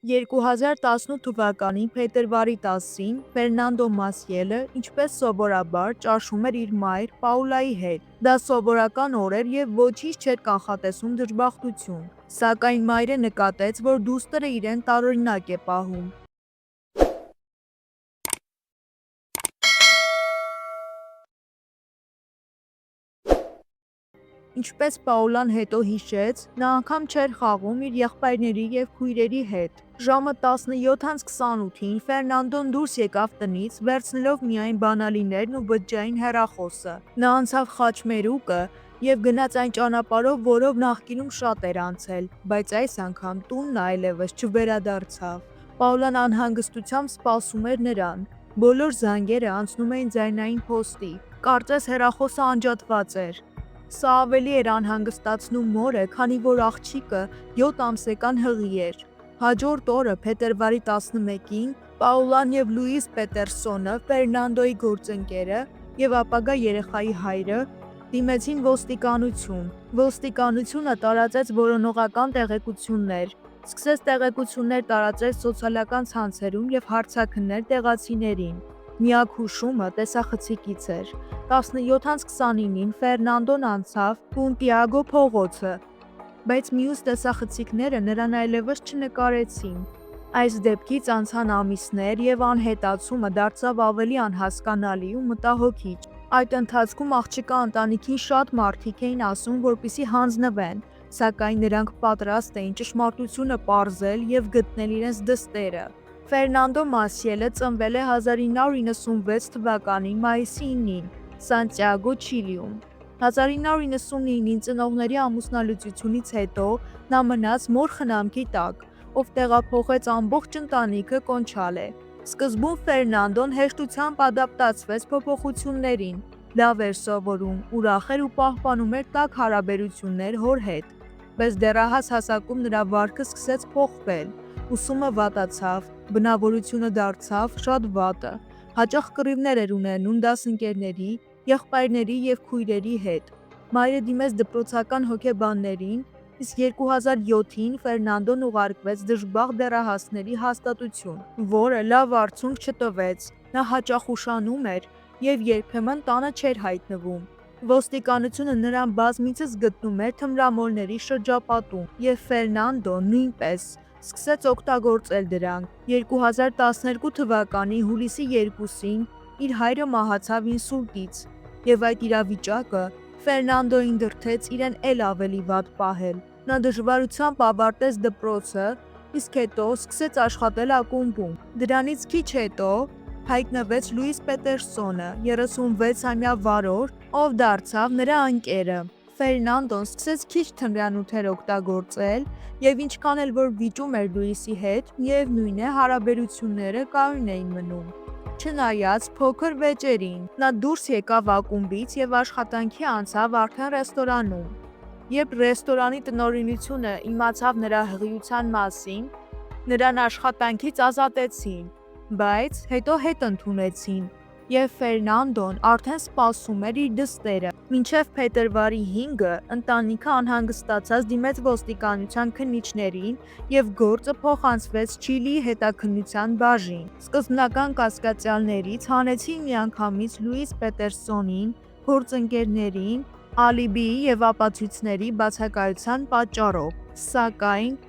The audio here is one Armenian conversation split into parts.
2018 թվականի փետրվարի 10-ին Ֆերնանդո Մասիելը, ինչպես սովորաբար, ճաշում էր իր մայր Պաուլայի հետ։ Դա սովորական օր էր և ոչինչ չէր կանխատեսում դժբախտություն, սակայն մայրը նկատեց, որ դուստրը իրեն տարօրինակ է պահում։ Ինչպես Պաուլան հետո հիշեց, նա անգամ չէր խաղում իր եղբայրների և քույրերի հետ։ Ժամը 17:28-ին Ֆերնանդոն դուրս եկավ տնից, վերցնելով միայն բանալիներն ու բջջային հեռախոսը։ Նա անցավ խաչմերուկը և գնաց այն ճանապարհով, որով նախկինում շատ էր անցել, բայց այս անգամ տունն այլևս չվերադարձավ։ Պաուլան անհանգստությամբ սպասում էր նրան։ Բոլոր զանգերը անցնում էին ձայնային փոստի։ Կարծես հեռախոսը անջատված էր։ Սա ավելի էր անհանգստացնում մորը, քանի որ աղջիկը 7 ամսական հղի էր։ Հաջորդ օրը փետրվարի 11-ին Պաուլան և Լուիս Պետերսոնը, Ֆերնանդոյի գործընկերը և ապագա երեխայի հայրը, դիմեցին ոստիկանություն։ Ոստիկանությունը տարածեց որոնողական տեղեկություններ, սկսեց տեղեկություններ տարածել սոցիալական ցանցերում և հարցաքննել տեղացիներին։ Միակ հուշումը տեսախցիկից էր։ 17:29-ին Ֆերնանդոն անցավ Պունտիագո փողոցը, բայց մյուս տեսախցիկները նրան այլևս չնկարեցին։ Այս դեպքից անցան ամիսներ և անհետացումը դարձավ ավելի անհասկանալի ու մտահոգիչ։ Այդ ընթացքում աղջկա ընտանիքին շատ մարդիկ էին ասում, որպեսզի հանձնվեն, սակայն նրանք պատրաստ էին ճշմարտությունը պարզել և գտնել իրենց դստերը։ Ֆերնանդո Մասիելը ծնվել է 1996 թվականի մայիսի 9-ին Սանտիագո, Չիլիում։ 1999-ին ծնողների ամուսնալուծությունից հետո նա մնաց մոր խնամքի տակ, ով տեղափոխեց ամբողջ ընտանիքը Կոնչալե։ Սկզբում Ֆերնանդոն հեշտությամբ ադապտացվեց փոփոխություններին, լավ էր սովորում, ուրախ էր ու պահպանում էր տաք հարաբերություններ հոր հետ։ Բայց դեռահաս հասակում նրա վարքը սկսեց փոխվել, ուսումը վատացավ, բնավորությունը դարձավ շատ վատը, հաճախ կռիվներ էր ունենում դասընկերների, եղբայրների և քույրերի հետ։ Մայրը դիմեց դպրոցական հոգեբաններին, իսկ 2007-ին Ֆերնանդոն ուղարկվեց դժբախտ դեռահասների հաստատություն, որը լավ արդյունք չտվեց։ Նա հաճախ ուշանում էր և երբեմն տանը չէր հայտնվում։ Ոստիկանությունը նրան բազմիցս գտնում էր թմրամոլների շրջապատում, և Ֆերնանդոն նույնպես սկսեց օգտագործել դրանք։ 2012 թվականի հուլիսի 2-ին իր հայրը մահացավ ինսուլտից, և այդ իրավիճակը Ֆերնանդոյին դրդեց իրեն էլ ավելի վատ պահել։ Նա դժվարությամբ ավարտեց դպրոցը, իսկ հետո սկսեց աշխատել ակումբում։ Դրանից քիչ հետո հայտնվեց Լուիս Պետերսոնը, 36-ամյա վարորդ, ով դարձավ նրա ընկերը։ Ֆերնանդոն սկսեց քիչ թմրանյութեր օգտագործել, և ինչքան էլ որ վիճում էր Լուիսի հետ, միևնույն է, հարաբերությունները կայուն էին մնում։ Չնայած փոքր վեճերին, նա դուրս եկավ ակումբից և աշխատանքի անցավ արդեն ռեստորանում։ Երբ ռեստորանի տնօրինությունը իմացավ նրա հղիության մասին, նրան աշխատանքից ազատեցին, բայց հետո հետ ընդունեցին, և Ֆերնանդոն արդեն սպասում էր իր դստերը։ Մինչև փետրվարի 5-ը ընտանիքը անհանգստացած դիմեց ոստիկանության քննիչներին և գործը փոխանցվեց Չիլիի հետաքննության բաժին։ Սկզբնական կասկածյալներից հանեցին միանգամից Լուիս Պետերսոնին, գործընկերներին, ալիբիի և ապացույցների բացակայության պատճառով, սակայն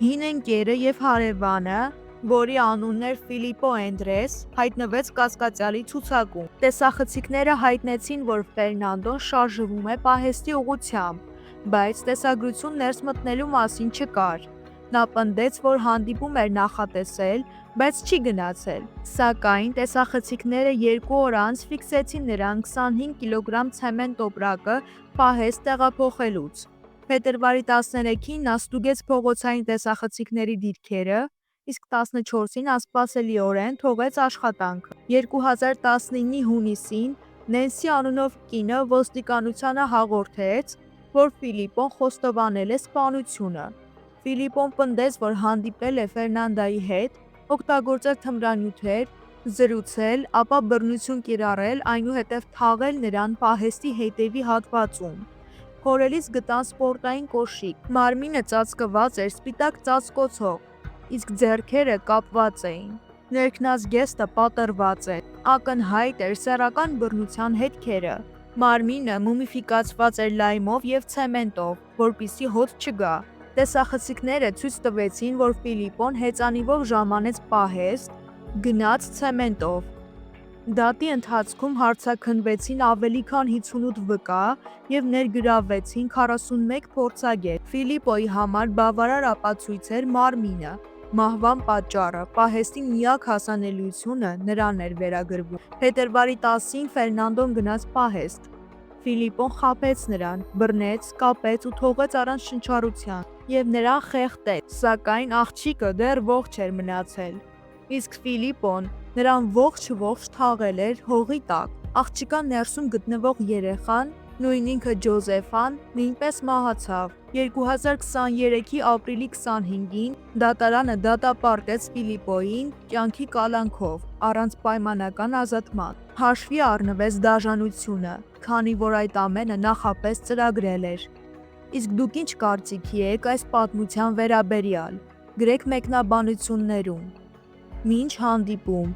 հին ընկերը և հարևանը, որի անունն էր Ֆիլիպո Էնդրես, հայտնվեց կասկածյալի ցուցակում։ Տեսախցիկները հայտնեցին, որ Ֆերնանդոն շարժվում է պահեստի ուղղությամբ, բայց տեսագրություն ներս մտնելու մասին չկար։ Նա պնդեց, որ հանդիպում էր նախատեսել, բայց չի գնացել։ Սակայն տեսախցիկները 2 օր անց ֆիքսեցին նրան 25 կգ ցեմենտ տոպրակը պահեստ տեղափոխելուց։ Փետրվարի 13-ին նա ստուգեց փողոցային տեսախցիկների դիրքերը, իսկ 14-ին անսպասելիորեն թողեց աշխատանքը։ 2019-ի հունիսին Նենսի անունով կինը ոստիկանությանը հաղորդեց, որ Ֆիլիպոն խոստովանել է սպանությունը։ Ֆիլիպոն պնդեց, որ հանդիպել է Ֆերնանդայի հետ, օգտագործել թմրանյութեր, զրուցել, ապա բռնություն կիրառել, այնուհետև թաղել նրան պահեստի հետևի հատվածում։ Հորելիս գտան սպորտային կոշիկ, մարմինը ծածկված էր սպիտակ ծածկոցով։ իսկ ձեռքերը կապված էին։ Ներքնազգեստը պատռված էր, ակնհայտ էր սեռական բռնության հետքերը։ Մարմինը մումիֆիկացված էր լայմով եւ ցեմենտով, որպիսի հոտ չգա։ Տեսախցիկները ցույց տվեցին, որ Ֆիլիպոն հեծանիվով ժամանեց պահեստ, գնաց ցեմենտով։ Դատի ընթացքում հարցաքննվեցին ավելի քան 58 վկա եւ ներգրավվեցին 41 փորձագետ։ Ֆիլիպոյի համար բավարար ապացույց էր մարմինը։ Մահվան պատճառը, պահեստի միակ հասանելիությունը նրան էր վերագրվում։ Փետրվարի 10-ին Ֆերնանդոն գնաց պահեստ։ Ֆիլիպոն խաբեց նրան, բռնեց, կապեց ու թողեց առանց շնչառության եւ նրան խեղդեց, սակայն աղջիկը դեռ ողջ էր մնացել։ Իսկ Ֆիլիպոն նրան ողջ թաղել էր հողի տակ։ Աղջկան ներսում գտնվող երեխան, նույն ինքը Ջոզեֆան, նույնպես մահացավ։ 2023-ի ապրիլի 25-ին դատարանը դատապարտեց Ֆիլիպոյին կյանքի կալանքով, առանց պայմանական ազատման։ Հաշվի առնվեց դաժանությունը, քանի որ այդ ամենը նախապես ծրագրել էր։ Իսկ դուք ինչ կարծիքի եք այս պատմության վերաբերյալ։ Գրեք մեկնաբանություններում։ Մինչ հանդիպում։